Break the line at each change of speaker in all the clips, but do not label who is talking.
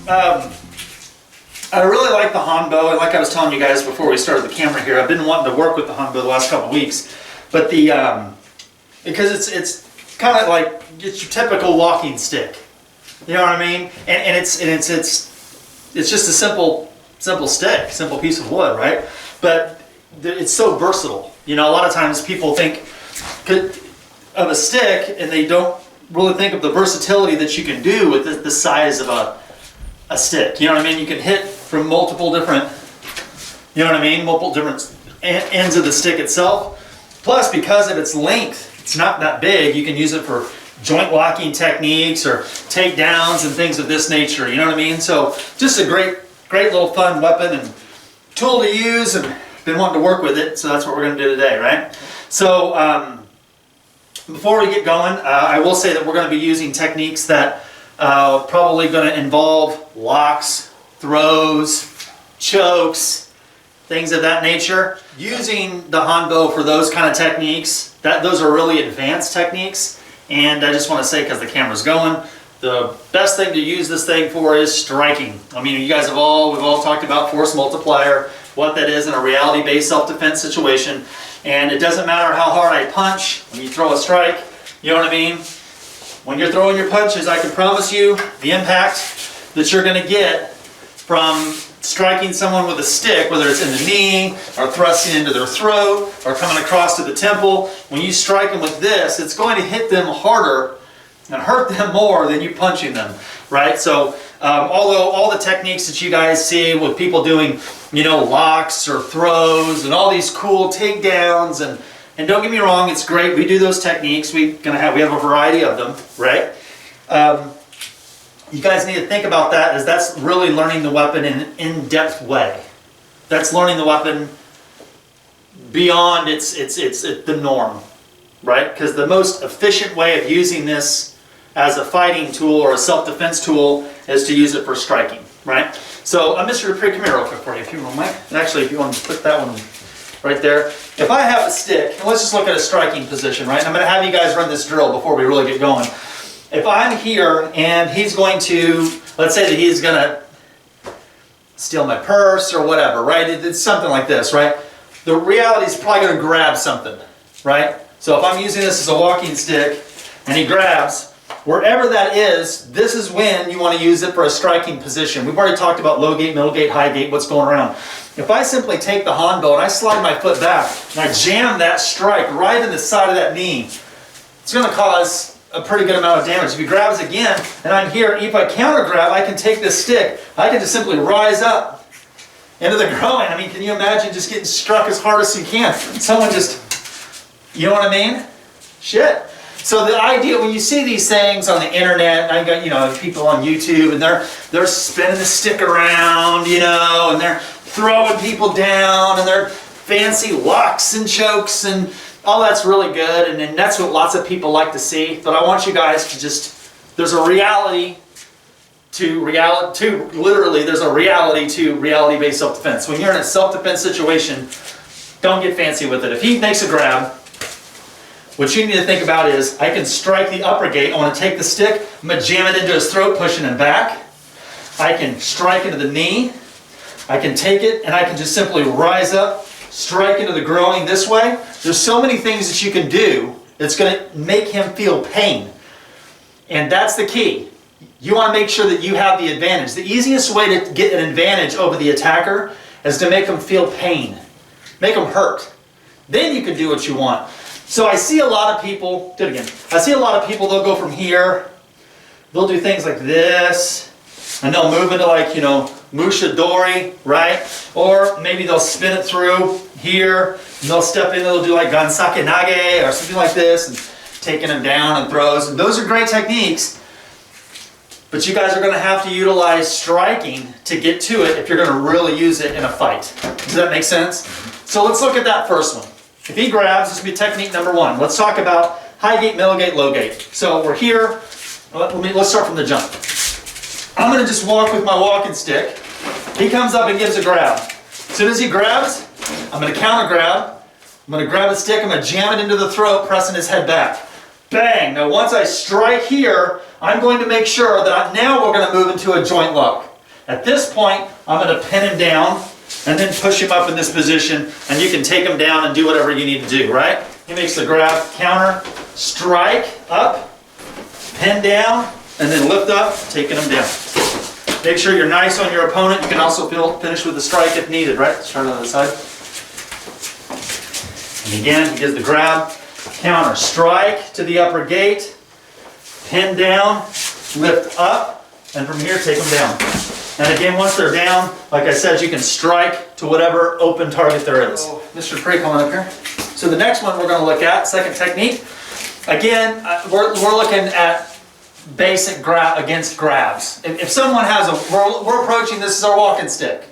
I really like the Hanbo, and like I was telling you guys before we started the camera here, I've been wanting to work with the Hanbo the last couple of weeks, but because it's kind of like it's your typical walking stick, you know what I mean? And it's just a simple stick, simple piece of wood, right? But it's so versatile. You know, a lot of times people think of a stick and they don't really think of the versatility that you can do with the size of a stick. You know what I mean? You can hit from multiple different, you know what I mean? Multiple different ends of the stick itself. Plus, because of its length, it's not that big, you can use it for joint locking techniques or takedowns and things of this nature. You know what I mean? So just a great little fun weapon and tool to use, and been wanting to work with it. So that's what we're going to do today, right? So before we get going, I will say that we're going to be using techniques that probably going to involve locks, throws, chokes, things of that nature. Using the Hanbo for those kind of techniques, those are really advanced techniques. And I just want to say, because the camera's going, the best thing to use this thing for is striking. I mean, you guys we've all talked about force multiplier, what that is in a reality-based self-defense situation. And it doesn't matter how hard I punch when you throw a strike, you know what I mean? When you're throwing your punches, I can promise you the impact that you're going to get from striking someone with a stick, whether it's in the knee or thrusting into their throat or coming across to the temple. When you strike them with this, it's going to hit them harder and hurt them more than you punching them, right? So although all the techniques that you guys see with people doing, you know, locks or throws and all these cool takedowns, and don't get me wrong, it's great. We do those techniques. We have a variety of them, right? You guys need to think about that, as that's really learning the weapon in an in-depth way. That's learning the weapon beyond it's the norm, right? Because the most efficient way of using this as a fighting tool or a self-defense tool is to use it for striking, right? So, Mr. Dupree, come here real quick for you, if you want, Mike. And actually, if you want to put that one right there. If I have a stick, and let's just look at a striking position, right? I'm going to have you guys run this drill before we really get going. If I'm here and he's going to, let's say that he's going to steal my purse or whatever, right? It's something like this, right? The reality is probably going to grab something, right? So if I'm using this as a walking stick and he grabs, wherever that is, this is when you want to use it for a striking position. We've already talked about low gate, middle gate, high gate, what's going around. If I simply take the Hanbo and I slide my foot back and I jam that strike right in the side of that knee, it's going to cause a pretty good amount of damage. If he grabs again and I'm here, if I counter grab, I can take this stick, I can just simply rise up into the groin. I mean, can you imagine just getting struck as hard as you can? Someone just, you know what I mean? Shit. So the idea, when you see these things on the internet, I got, you know, people on YouTube, and they're spinning the stick around, you know, and they're throwing people down, and they're fancy locks and chokes, and all that's really good, and that's what lots of people like to see. But I want you guys to just, there's a reality to reality-based self-defense. When you're in a self-defense situation, don't get fancy with it. If he makes a grab, what you need to think about is, I can strike the upper gate. I want to take the stick, I'm going to jam it into his throat, pushing him back. I can strike into the knee. I can take it, and I can just simply rise up, strike into the groin this way. There's so many things that you can do that's going to make him feel pain. And that's the key. You want to make sure that you have the advantage. The easiest way to get an advantage over the attacker is to make him feel pain. Make him hurt. Then you can do what you want. So I see a lot of people, do it again. I see a lot of people, they'll go from here, they'll do things like this, and they'll move into, like, you know, Mushadori, right? Or maybe they'll spin it through here, and they'll step in, they'll do like Gansake Nage or something like this, and taking them down and throws. And those are great techniques, but you guys are going to have to utilize striking to get to it if you're going to really use it in a fight. Does that make sense? So let's look at that first one. If he grabs, this will be technique number one. Let's talk about high gate, middle gate, low gate. So we're here. Let's start from the jump. I'm going to just walk with my walking stick. He comes up and gives a grab. As soon as he grabs, I'm going to counter grab. I'm going to grab the stick. I'm going to jam it into the throat, pressing his head back. Bang! Now once I strike here, I'm going to make sure that now we're going to move into a joint lock. At this point, I'm going to pin him down and then push him up in this position, and you can take him down and do whatever you need to do, right? He makes the grab, counter, strike, up, pin down, and then lift up, taking him down. Make sure you're nice on your opponent. You can also finish with the strike if needed, right? Start on the other side. And again, he does the grab, counter, strike to the upper gate, pin down, lift up, and from here, take them down. And again, once they're down, like I said, you can strike to whatever open target there is. Mr. Prey, come on up here. So the next one we're going to look at, second technique. Again, we're looking at basic grab against grabs. If someone has we're approaching this as our walking stick,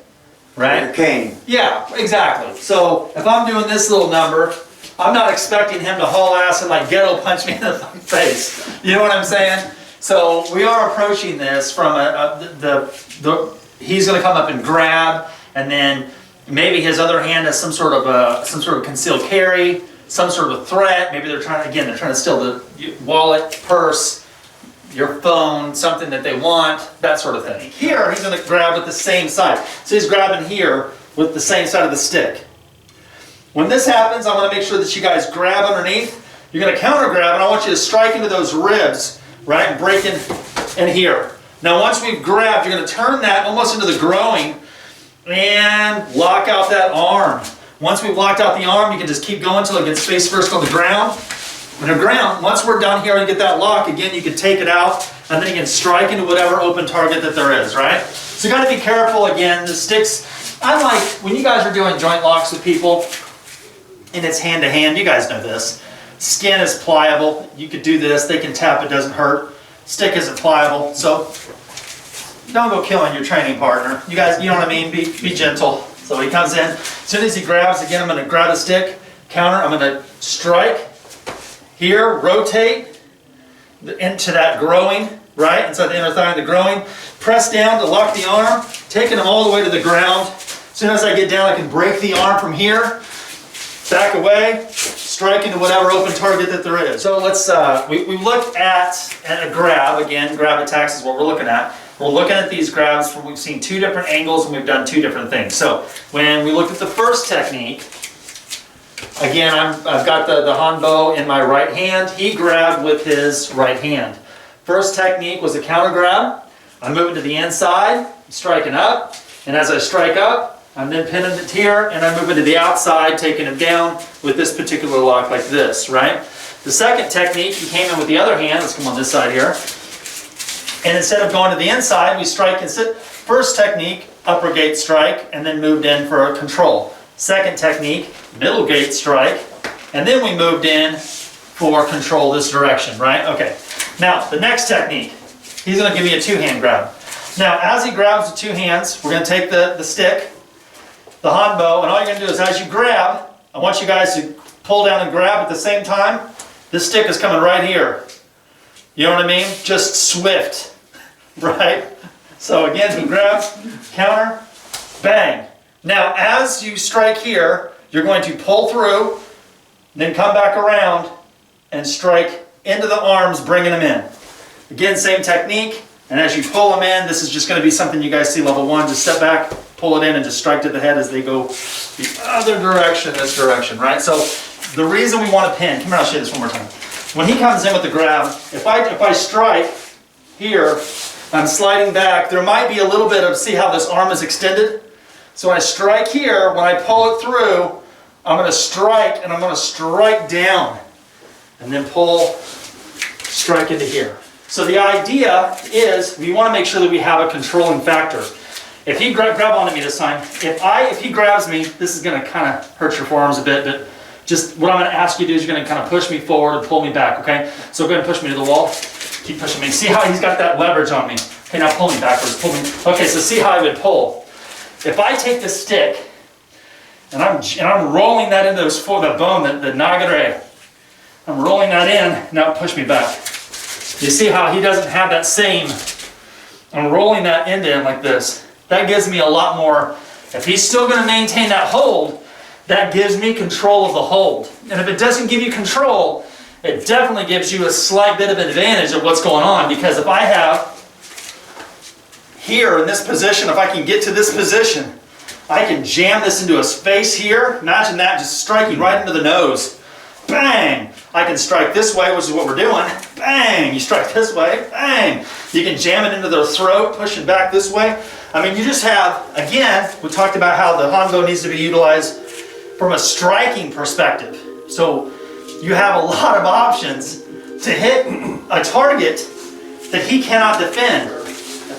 right?
Like a cane.
Yeah, exactly. So if I'm doing this little number, I'm not expecting him to haul ass and like ghetto punch me in the face. You know what I'm saying? So we are approaching this from he's going to come up and grab, and then maybe his other hand has some sort of concealed carry, some sort of threat. Maybe they're trying to steal the wallet, purse, your phone, something that they want, that sort of thing. Here, he's going to grab with the same side. So he's grabbing here with the same side of the stick. When this happens, I want to make sure that you guys grab underneath. You're going to counter grab, and I want you to strike into those ribs, right, and break in here. Now, once we've grabbed, you're going to turn that almost into the growing and lock out that arm. Once we've locked out the arm, you can just keep going until it gets face first on the ground. On the ground, once we're down here and get that lock, again, you can take it out, and then you can strike into whatever open target that there is, right? So you got to be careful, again. The sticks, I like, when you guys are doing joint locks with people, and it's hand to hand, you guys know this. Skin is pliable. You could do this. They can tap. It doesn't hurt. Stick isn't pliable. So don't go killing your training partner. You guys, you know what I mean? Be gentle. So he comes in. As soon as he grabs, again, I'm going to grab a stick, counter. I'm going to strike here, rotate into that growing, right? Inside the inner thigh of the growing. Press down to lock the arm, taking him all the way to the ground. As soon as I get down, I can break the arm from here. Back away, strike into whatever open target that there is. So let's, we looked at a grab, again, grab attacks is what we're looking at. We're looking at these grabs, we've seen two different angles and we've done two different things. So when we looked at the first technique, again, I've got the Hanbo in my right hand. He grabbed with his right hand. First technique was a counter grab. I'm moving to the inside, striking up, and as I strike up, I'm then pinning it here, and I'm moving to the outside, taking him down with this particular lock like this, right? The second technique, he came in with the other hand. Let's come on this side here. And instead of going to the inside, we strike and sit. First technique, upper gate strike, and then moved in for a control. Second technique, middle gate strike, and then we moved in for control this direction, right? Okay. Now, the next technique, he's going to give me a two-hand grab. Now, as he grabs with two hands, we're going to take the stick, the Hanbo, and all you're going to do is as you grab, I want you guys to pull down and grab at the same time. This stick is coming right here. You know what I mean? Just swift, right? So again, he grabs, counter, bang. Now as you strike here, you're going to pull through, then come back around and strike into the arms, bringing them in. Again, same technique, and as you pull them in, this is just going to be something you guys see level one, just step back, pull it in, and just strike to the head as they go the other direction, this direction, right? So the reason we want to pin, come here, I'll show you this one more time. When he comes in with the grab, if I strike here, I'm sliding back, there might be a little bit of, see how this arm is extended? So when I strike here, when I pull it through, I'm going to strike, and I'm going to strike down, and then pull, strike into here. So the idea is we want to make sure that we have a controlling factor. If he grab onto me this time, if he grabs me, this is going to kind of hurt your forearms a bit, but just what I'm going to ask you to do is you're going to kind of push me forward and pull me back, okay? So go ahead and push me to the wall. Keep pushing me. See how he's got that leverage on me. Okay, now pull me backwards. Pull me. Okay, so see how I would pull. If I take the stick and I'm rolling that into the bone, the nagare, I'm rolling that in, now push me back. You see how he doesn't have that same, I'm rolling that into him like this. That gives me a lot more, if he's still going to maintain that hold, that gives me control of the hold. And if it doesn't give you control, it definitely gives you a slight bit of advantage of what's going on, because if I have here in this position, if I can get to this position, I can jam this into his face here. Imagine that, just striking right into the nose. Bang! I can strike this way, which is what we're doing. Bang! You strike this way. Bang! You can jam it into their throat, pushing back this way. I mean, you just have, again, we talked about how the Hanbo needs to be utilized from a striking perspective. So you have a lot of options to hit a target that he cannot defend.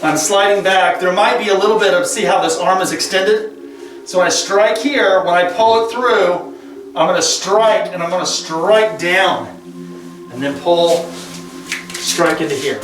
I'm sliding back. There might be a little bit of, see how this arm is extended? So when I strike here, when I pull it through, I'm going to strike, and I'm going to strike down, and then pull, strike into here.